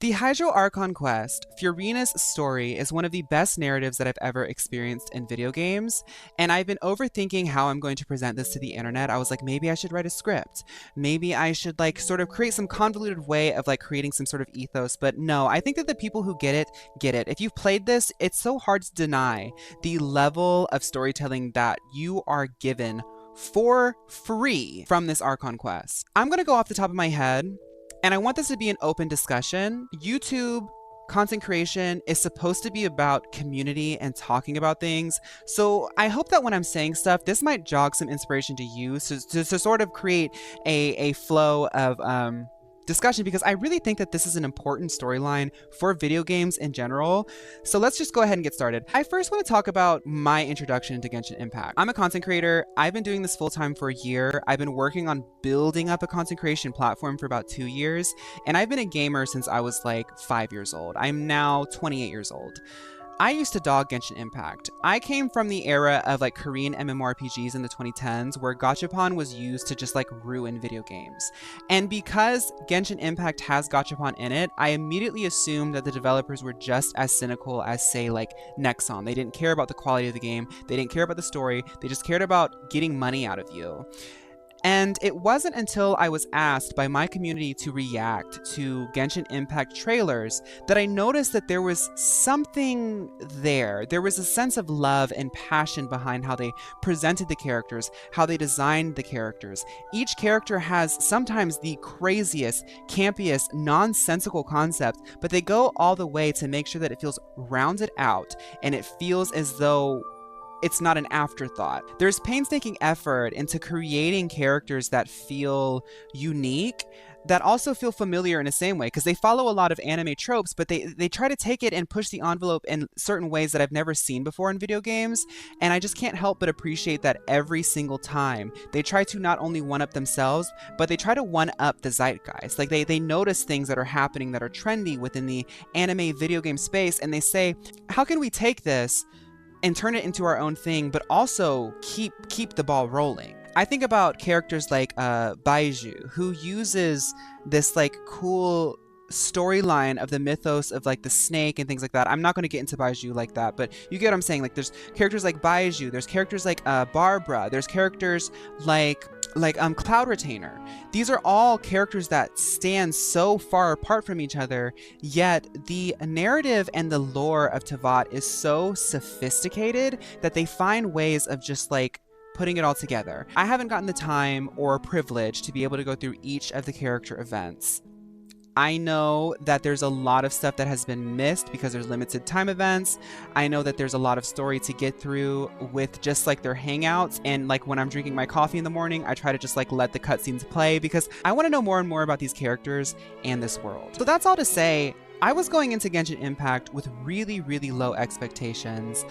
The Hydro Archon quest, Furina's story, is one of the best narratives that I've ever experienced in video games, and I've been overthinking how I'm going to present this to the internet. I was like, maybe I should write a script. Maybe I should sort of create some convoluted way of creating some sort of ethos, but no, I think that the people who get it, get it. If you've played this, it's so hard to deny the level of storytelling that you are given for free from this Archon quest. I'm gonna go off the top of my head, and I want this to be an open discussion. YouTube content creation is supposed to be about community and talking about things. So I hope that when I'm saying stuff, this might jog some inspiration to you to sort of create a flow of discussion, because I really think that this is an important storyline for video games in general. So let's just go ahead and get started. I first want to talk about my introduction to Genshin Impact. I'm a content creator. I've been doing this full time for a year. I've been working on building up a content creation platform for about 2 years, and I've been a gamer since I was 5 years old. I'm now 28 years old. I used to dog Genshin Impact. I came from the era of Korean MMORPGs in the 2010s where gachapon was used to just ruin video games. And because Genshin Impact has gachapon in it, I immediately assumed that the developers were just as cynical as, say, Nexon. They didn't care about the quality of the game, they didn't care about the story, they just cared about getting money out of you. And it wasn't until I was asked by my community to react to Genshin Impact trailers that I noticed that there was something there. There was a sense of love and passion behind how they presented the characters, how they designed the characters. Each character has sometimes the craziest, campiest, nonsensical concept, but they go all the way to make sure that it feels rounded out and it feels as though it's not an afterthought. There's painstaking effort into creating characters that feel unique, that also feel familiar in the same way, because they follow a lot of anime tropes, but they try to take it and push the envelope in certain ways that I've never seen before in video games, and I just can't help but appreciate that every single time. They try to not only one-up themselves, but they try to one-up the zeitgeist. They notice things that are happening that are trendy within the anime video game space, and they say, how can we take this and turn it into our own thing, but also keep the ball rolling? I think about characters like Baiju, who uses this cool storyline of the mythos of the snake and things like that. I'm not going to get into Baiju like that, but you get what I'm saying. There's characters like Baiju, there's characters like Barbara, there's characters like Cloud Retainer. These are all characters that stand so far apart from each other, yet the narrative and the lore of Teyvat is so sophisticated that they find ways of just putting it all together. I haven't gotten the time or privilege to be able to go through each of the character events. I know that there's a lot of stuff that has been missed because there's limited time events. I know that there's a lot of story to get through with just their hangouts, and when I'm drinking my coffee in the morning, I try to just let the cutscenes play because I want to know more and more about these characters and this world. So that's all to say, I was going into Genshin Impact with really, really low expectations.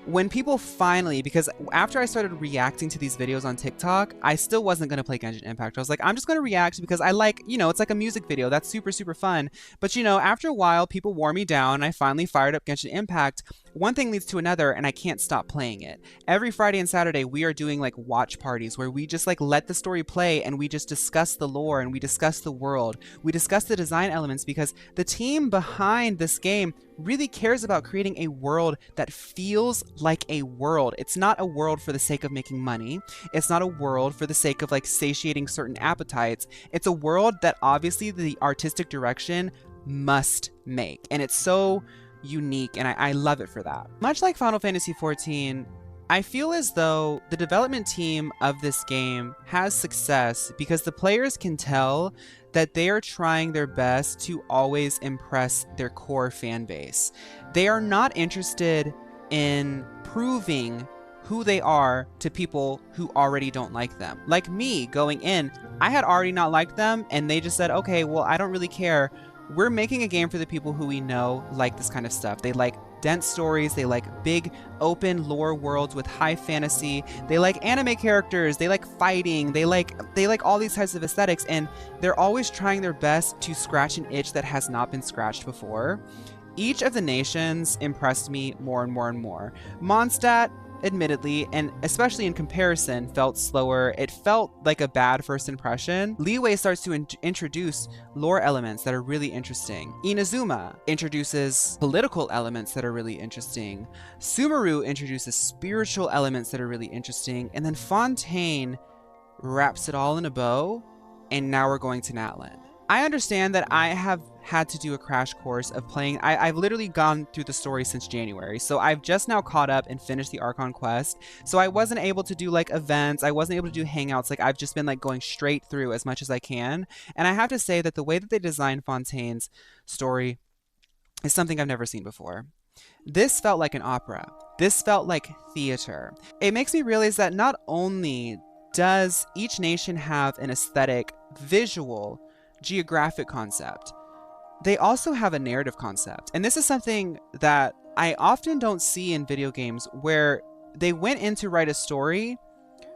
When people finally, because after I started reacting to these videos on TikTok, I still wasn't going to play Genshin Impact. I was I'm just going to react because I it's like a music video. That's super, super fun. But after a while, people wore me down, and I finally fired up Genshin Impact. One thing leads to another, and I can't stop playing it. Every Friday and Saturday, we are doing watch parties where we just let the story play, and we just discuss the lore, and we discuss the world. We discuss the design elements, because the team behind this game really cares about creating a world that feels like a world. It's not a world for the sake of making money. It's not a world for the sake of satiating certain appetites. It's a world that obviously the artistic direction must make. And it's so unique, and I love it for that. Much like Final Fantasy XIV, I feel as though the development team of this game has success because the players can tell that they are trying their best to always impress their core fan base. They are not interested in proving who they are to people who already don't like them. Like me going in, I had already not liked them, and they just said, okay, well, I don't really care. We're making a game for the people who we know like this kind of stuff. They like dense stories, they like big open lore worlds with high fantasy, they like anime characters, they like fighting, they like all these types of aesthetics, and they're always trying their best to scratch an itch that has not been scratched before. Each of the nations impressed me more and more and more. Mondstadt admittedly, and especially in comparison, felt slower. It felt like a bad first impression. Liyue starts to introduce lore elements that are really interesting. Inazuma introduces political elements that are really interesting. Sumeru introduces spiritual elements that are really interesting. And then Fontaine wraps it all in a bow, and now we're going to Natlan. I understand that I have had to do a crash course of playing. I've literally gone through the story since January, so I've just now caught up and finished the Archon quest. So I wasn't able to do like events, I wasn't able to do hangouts. Like, I've just been like going straight through as much as I can. And I have to say that the way that they designed Fontaine's story is something I've never seen before. This felt like an opera. This felt like theater. It makes me realize that not only does each nation have an aesthetic, visual, geographic concept, they also have a narrative concept. And this is something that I often don't see in video games, where they went in to write a story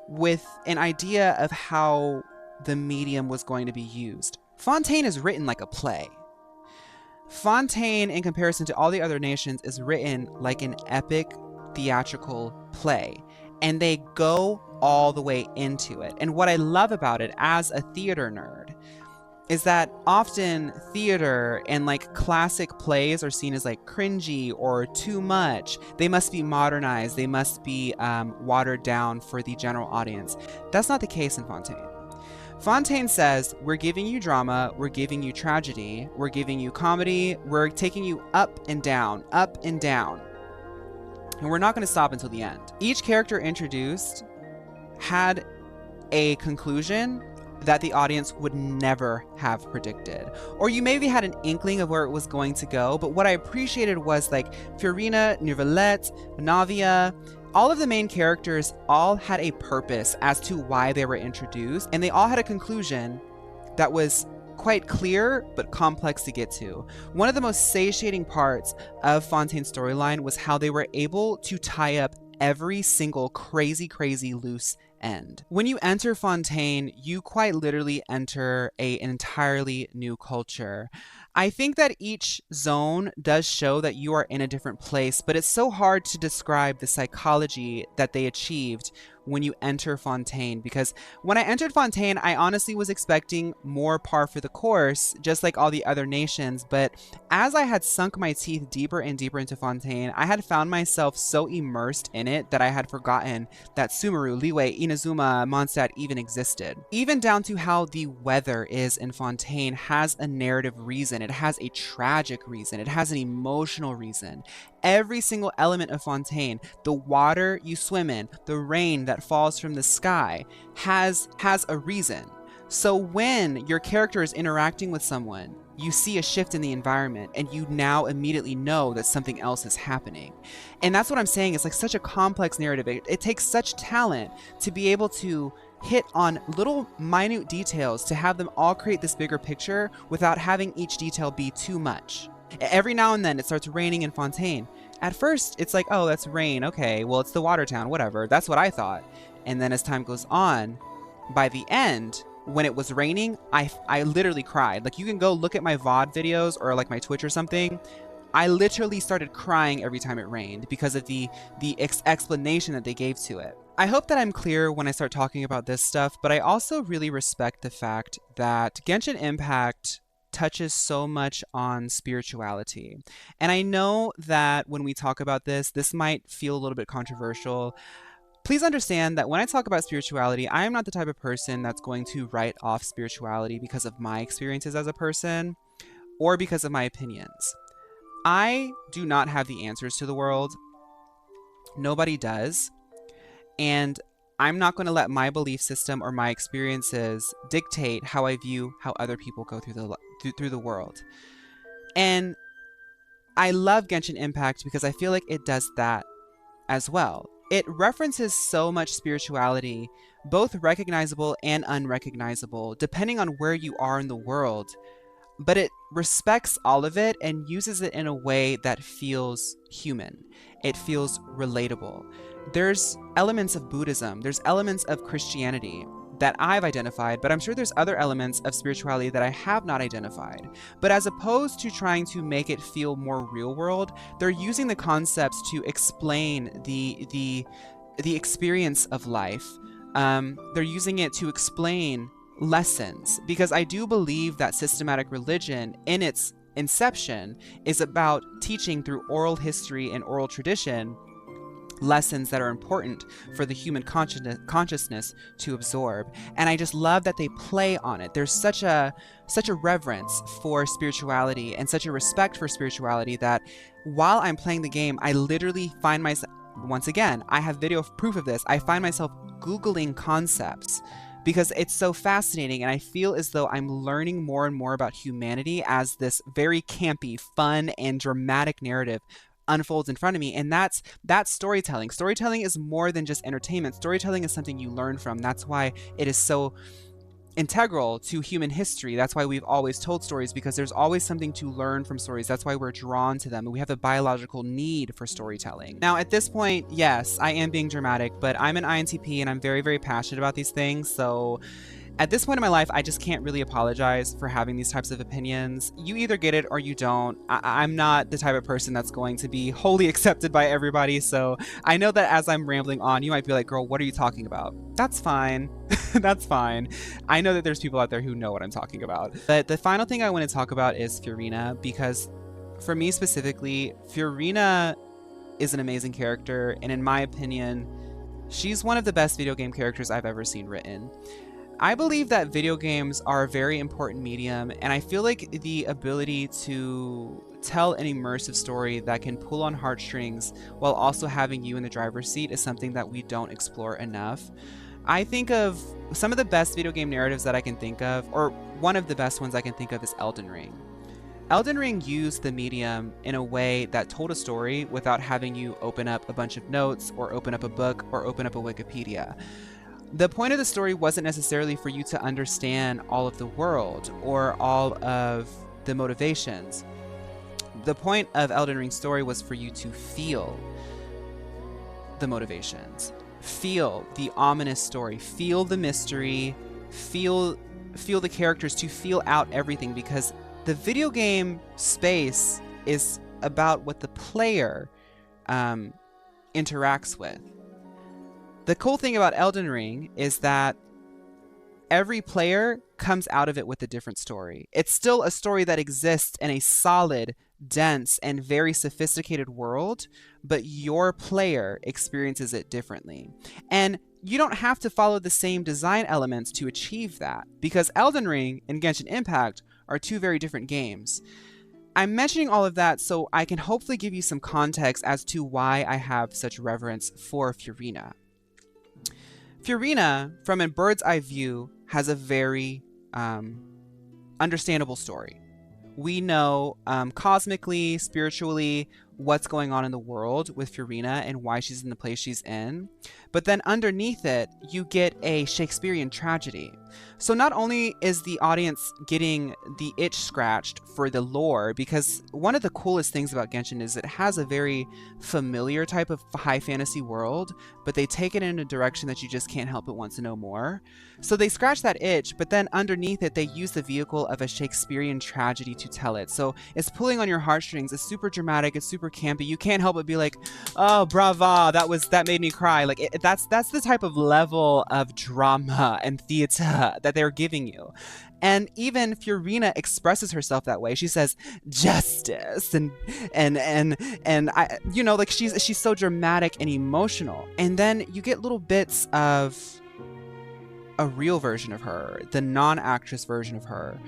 with an idea of how the medium was going to be used. Fontaine is written like a play. Fontaine, in comparison to all the other nations, is written like an epic theatrical play. And they go all the way into it. And what I love about it as a theater nerd is that often theater and like classic plays are seen as like cringy or too much. They must be modernized. They must be watered down for the general audience. That's not the case in Fontaine. Fontaine says, we're giving you drama, we're giving you tragedy, we're giving you comedy, we're taking you up and down, up and down. And we're not going to stop until the end. Each character introduced had a conclusion that the audience would never have predicted. Or you maybe had an inkling of where it was going to go, but what I appreciated was like Furina, Neuvillette, Navia, all of the main characters all had a purpose as to why they were introduced, and they all had a conclusion that was quite clear but complex to get to. One of the most satiating parts of Fontaine's storyline was how they were able to tie up every single crazy loose end. When you enter Fontaine, you quite literally enter an entirely new culture. I think that each zone does show that you are in a different place, but it's so hard to describe the psychology that they achieved when you enter Fontaine, because when I entered Fontaine, I honestly was expecting more par for the course, just like all the other nations. But as I had sunk my teeth deeper and deeper into Fontaine, I had found myself so immersed in it that I had forgotten that Sumeru, Liyue, Inazuma, Mondstadt even existed. Even down to how the weather is in Fontaine has a narrative reason. It has a tragic reason. It has an emotional reason. Every single element of Fontaine, the water you swim in, the rain that falls from the sky, has a reason. So when your character is interacting with someone, you see a shift in the environment and you now immediately know that something else is happening. And that's what I'm saying. It's like such a complex narrative. It takes such talent to be able to hit on little minute details, to have them all create this bigger picture without having each detail be too much. Every now and then it starts raining in Fontaine. At first, it's like, oh, that's rain. Okay, well, it's the water town, whatever. That's what I thought. And then as time goes on, by the end, when it was raining, I literally cried. Like, you can go look at my VOD videos or like my Twitch or something. I literally started crying every time it rained because of the explanation that they gave to it. I hope that I'm clear when I start talking about this stuff, but I also really respect the fact that Genshin Impact touches so much on spirituality. And I know that when we talk about this, this might feel a little bit controversial. Please understand that when I talk about spirituality, I am not the type of person that's going to write off spirituality because of my experiences as a person or because of my opinions. I do not have the answers to the world. Nobody does. And I'm not going to let my belief system or my experiences dictate how I view how other people go through the world. And I love Genshin Impact because I feel like it does that as well. It references so much spirituality, both recognizable and unrecognizable, depending on where you are in the world. But it respects all of it and uses it in a way that feels human. It feels relatable. There's elements of Buddhism, there's elements of Christianity that I've identified, but I'm sure there's other elements of spirituality that I have not identified. But as opposed to trying to make it feel more real world, they're using the concepts to explain the the experience of life. They're using it to explain lessons, because I do believe that systematic religion in its inception is about teaching through oral history and oral tradition lessons that are important for the human consciousness to absorb. And I just love that they play on it. There's such a reverence for spirituality and such a respect for spirituality that while I'm playing the game, I literally find myself, once again, I have video proof of this, I find myself Googling concepts because it's so fascinating, and I feel as though I'm learning more and more about humanity as this very campy, fun, and dramatic narrative unfolds in front of me. And that's storytelling. Storytelling is more than just entertainment. Storytelling is something you learn from. That's why it is so integral to human history. That's why we've always told stories, because there's always something to learn from stories. That's why we're drawn to them. We have a biological need for storytelling. Now, at this point, yes, I am being dramatic, but I'm an INTP and I'm very, very passionate about these things. So at this point in my life, I just can't really apologize for having these types of opinions. You either get it or you don't. I'm not the type of person that's going to be wholly accepted by everybody. So I know that as I'm rambling on, you might be like, girl, what are you talking about? That's fine. That's fine. I know that there's people out there who know what I'm talking about. But the final thing I want to talk about is Furina, because for me specifically, Furina is an amazing character. And in my opinion, she's one of the best video game characters I've ever seen written. I believe that video games are a very important medium, and I feel like the ability to tell an immersive story that can pull on heartstrings while also having you in the driver's seat is something that we don't explore enough. I think of some of the best video game narratives that I can think of, or one of the best ones I can think of, is Elden Ring. Elden Ring used the medium in a way that told a story without having you open up a bunch of notes or open up a book or open up a Wikipedia. The point of the story wasn't necessarily for you to understand all of the world or all of the motivations. The point of Elden Ring's story was for you to feel the motivations, feel the ominous story, feel the mystery, feel the characters, to feel out everything, because the video game space is about what the player interacts with. The cool thing about Elden Ring is that every player comes out of it with a different story. It's still a story that exists in a solid, dense, and very sophisticated world, but your player experiences it differently. And you don't have to follow the same design elements to achieve that, because Elden Ring and Genshin Impact are two very different games. I'm mentioning all of that so I can hopefully give you some context as to why I have such reverence for Furina. Furina, from a bird's eye view, has a very understandable story. We know cosmically, spiritually, what's going on in the world with Furina and why she's in the place she's in. But then underneath it, you get a Shakespearean tragedy. So not only is the audience getting the itch scratched for the lore, because one of the coolest things about Genshin is it has a very familiar type of high fantasy world, but they take it in a direction that you just can't help but want to know more. So they scratch that itch, but then underneath it, they use the vehicle of a Shakespearean tragedy to tell it. So it's pulling on your heartstrings. It's super dramatic. It's super campy. You can't help but be like, oh, brava, that made me cry. Like that's the type of level of drama and theater that they're giving you. And even Furina expresses herself that way. She says justice and I, you know, like she's so dramatic and emotional. And then you get little bits of a real version of her, the non-actress version of her.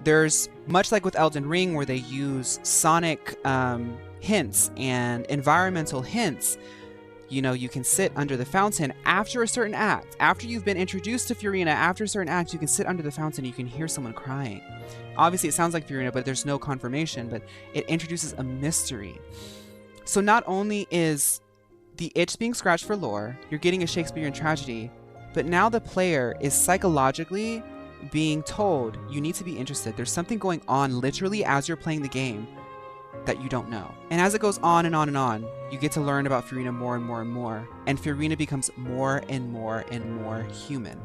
There's, much like with Elden Ring, where they use sonic hints and environmental hints. You know, you can sit under the fountain after a certain act. After you've been introduced to Furina, after a certain act, you can sit under the fountain and you can hear someone crying. Obviously, it sounds like Furina, but there's no confirmation, but it introduces a mystery. So not only is the itch being scratched for lore, you're getting a Shakespearean tragedy, but now the player is psychologically being told you need to be interested. There's something going on literally as you're playing the game that you don't know. And as it goes on and on and on, you get to learn about Furina more and more and more, and Furina becomes more and more and more human.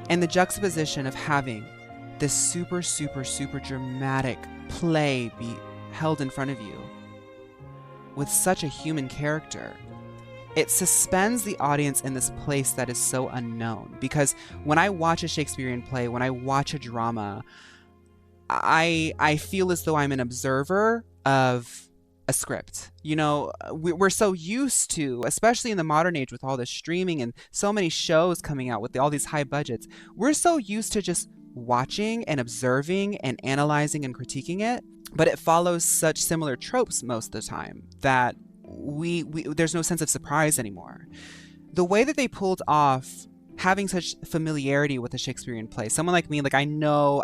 And the juxtaposition of having this super, super, super dramatic play be held in front of you with such a human character it suspends the audience in this place that is so unknown. Because when I watch a Shakespearean play, when I watch a drama, I feel as though I'm an observer of a script. You know, we're so used to, especially in the modern age with all this streaming and so many shows coming out with all these high budgets, we're so used to just watching and observing and analyzing and critiquing it. But it follows such similar tropes most of the time that we there's no sense of surprise anymore. The way that they pulled off having such familiarity with a Shakespearean play, someone like me, like I know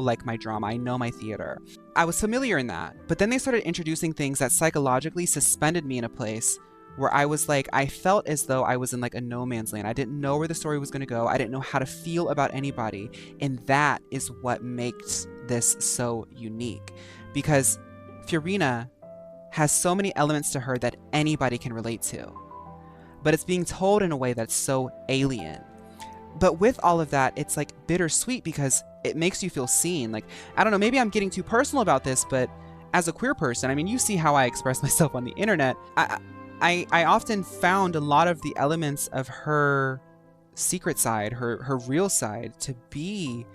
like my drama, I know my theater. I was familiar in that, but then they started introducing things that psychologically suspended me in a place where I was like, I felt as though I was in like a no man's land. I didn't know where the story was going to go. I didn't know how to feel about anybody. And that is what makes this so unique, because Furina has so many elements to her that anybody can relate to, but it's being told in a way that's so alien. But with all of that, it's like bittersweet because it makes you feel seen. Like, I don't know, maybe I'm getting too personal about this, but as a queer person, I mean, you see how I express myself on the internet. I often found a lot of the elements of her secret side, her real side, to be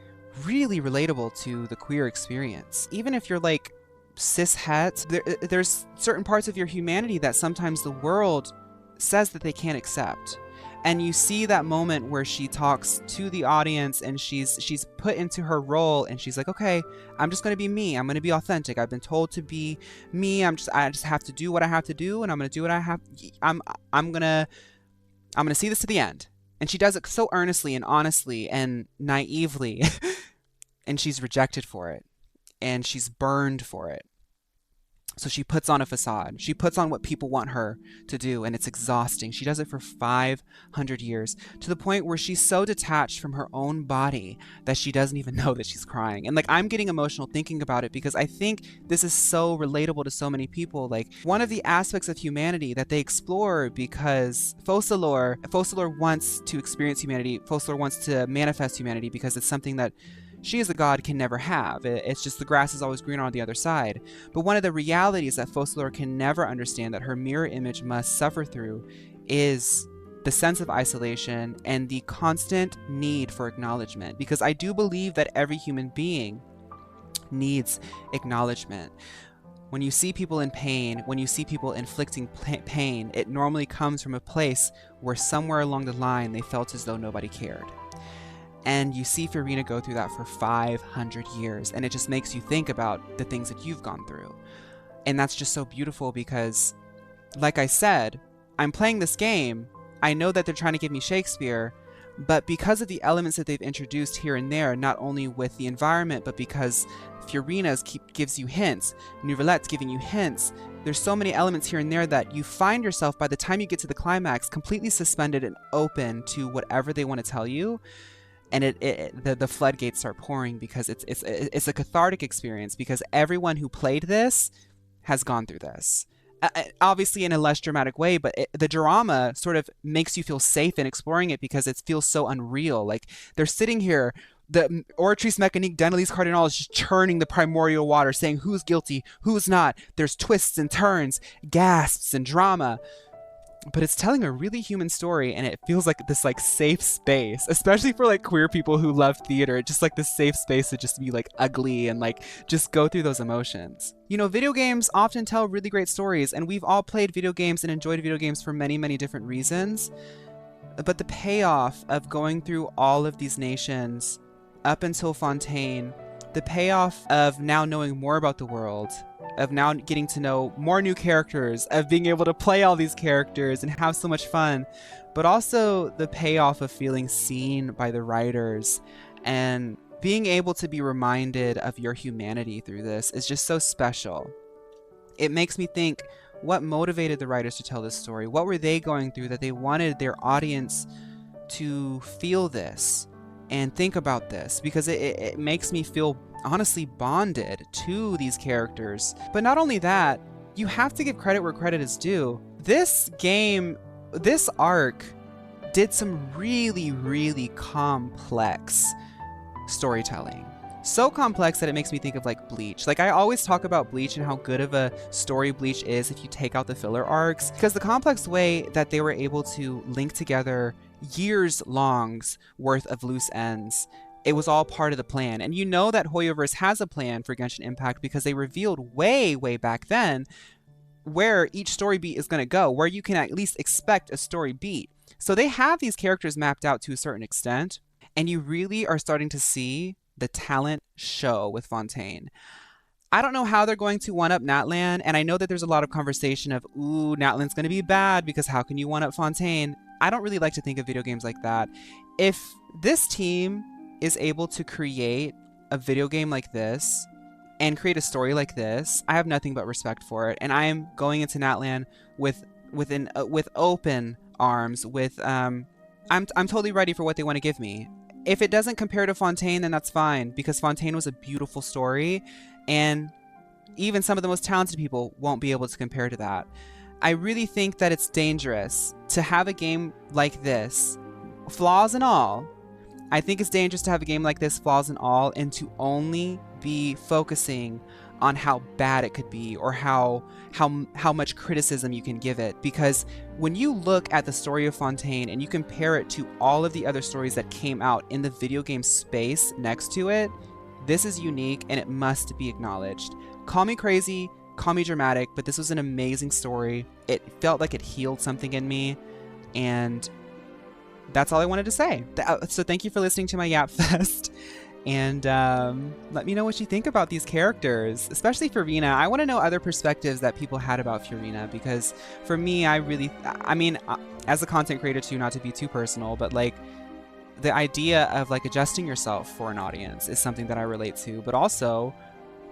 really relatable to the queer experience. Even if you're like cis het, there's certain parts of your humanity that sometimes the world says that they can't accept. And you see that moment where she talks to the audience and she's put into her role and she's like, okay, I'm just going to be me. I'm going to be authentic. I've been told to be me. I just have to do what I have to do, and I'm going to do what I have. I'm going to see this to the end. And she does it so earnestly and honestly and naively. And she's rejected for it. And she's burned for it. So she puts on a facade. She puts on what people want her to do, and it's exhausting. She does it for 500 years, to the point where she's so detached from her own body that she doesn't even know that she's crying. And like, I'm getting emotional thinking about it because I think this is so relatable to so many people. Like, one of the aspects of humanity that they explore, because Focalors wants to experience humanity. Focalors wants to manifest humanity because it's something that she as a god can never have. It's just the grass is always greener on the other side. But one of the realities that Focalors can never understand, that her mirror image must suffer through, is the sense of isolation and the constant need for acknowledgement. Because I do believe that every human being needs acknowledgement. When you see people in pain, when you see people inflicting pain, it normally comes from a place where somewhere along the line they felt as though nobody cared. And you see Furina go through that for 500 years, and it just makes you think about the things that you've gone through. And that's just so beautiful because, like I said, I'm playing this game, I know that they're trying to give me Shakespeare, but because of the elements that they've introduced here and there, not only with the environment, but because Furina's gives you hints, Nouvelette's giving you hints, there's so many elements here and there that you find yourself, by the time you get to the climax, completely suspended and open to whatever they want to tell you. And the floodgates start pouring because it's a cathartic experience, because everyone who played this has gone through this. Obviously in a less dramatic way, but the drama sort of makes you feel safe in exploring it because it feels so unreal. Like, they're sitting here, the Oratrice Mécanique d'Annelise Cardinal is just churning the primordial water, saying who's guilty, who's not. There's twists and turns, gasps and drama. But it's telling a really human story, and it feels like this like safe space, especially for like queer people who love theater, just like this safe space to just be like ugly and like just go through those emotions. You know, video games often tell really great stories, and we've all played video games and enjoyed video games for many, many different reasons. But the payoff of going through all of these nations up until Fontaine, the payoff of now knowing more about the world, of now getting to know more new characters, of being able to play all these characters and have so much fun, but also the payoff of feeling seen by the writers and being able to be reminded of your humanity through this is just so special. It makes me think, what motivated the writers to tell this story? What were they going through that they wanted their audience to feel this and think about this? Because it makes me feel honestly bonded to these characters. But not only that, you have to give credit where credit is due. This game, this arc, did some really, really complex storytelling. so complex that it makes me think of like Bleach. Like I always talk about Bleach and how good of a story Bleach is if you take out the filler arcs, because the complex way that they were able to link together years long's worth of loose ends, it was all part of the plan. And you know that Hoyoverse has a plan for Genshin Impact because they revealed way back then where each story beat is going to go, where you can at least expect a story beat. So they have these characters mapped out to a certain extent, and you really are starting to see the talent show with Fontaine. I don't know how they're going to one-up Natlan, and I know that there's a lot of conversation of, ooh, Natlan's going to be bad because how can you one-up Fontaine? I don't really like to think of video games like that. If this team is able to create a video game like this and create a story like this, I have nothing but respect for it, and I am going into Natlan with open arms. I'm totally ready for what they want to give me. If it doesn't compare to Fontaine, then that's fine, because Fontaine was a beautiful story, and even some of the most talented people won't be able to compare to that. I really think that it's dangerous to have a game like this, flaws and all. I think it's dangerous to have a game like this, flaws and all, and to only be focusing on how bad it could be or how much criticism you can give it. Because when you look at the story of Fontaine and you compare it to all of the other stories that came out in the video game space next to it, this is unique and it must be acknowledged. Call me crazy, call me dramatic, but this was an amazing story. It felt like it healed something in me, and that's all I wanted to say. So thank you for listening to my Yap Fest. And let me know what you think about these characters, especially Furina. I want to know other perspectives that people had about Furina, because for me, I mean, as a content creator too, not to be too personal, but like the idea of like adjusting yourself for an audience is something that I relate to. But also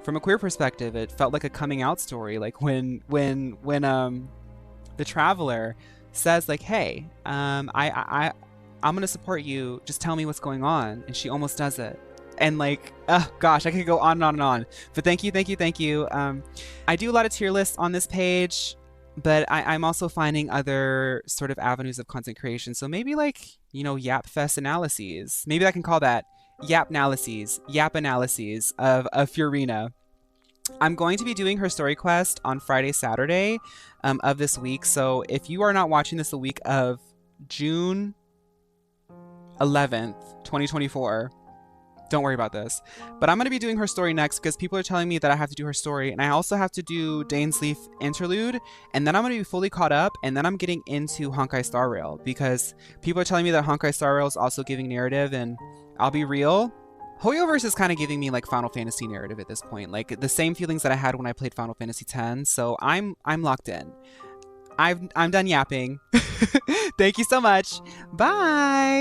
from a queer perspective, it felt like a coming out story. Like when the Traveler says like, hey, I'm gonna support you, just tell me what's going on, and she almost does it. And like, oh gosh, I could go on and on and on. But thank you. I do a lot of tier lists on this page, but I'm also finding other sort of avenues of content creation. So maybe like, you know, Yap Fest analyses. Maybe I can call that Yap analyses of Furina. I'm going to be doing her story quest on Friday, Saturday of this week. So if you are not watching this the week of June 11th, 2024, don't worry about this. But I'm going to be doing her story next because people are telling me that I have to do her story. And I also have to do Dane's Leaf Interlude. And then I'm going to be fully caught up. And then I'm getting into Honkai Star Rail because people are telling me that Honkai Star Rail is also giving narrative. And I'll be real, Hoyoverse is kind of giving me like Final Fantasy narrative at this point. Like the same feelings that I had when I played Final Fantasy X. So I'm locked in. I'm done yapping. Thank you so much. Bye.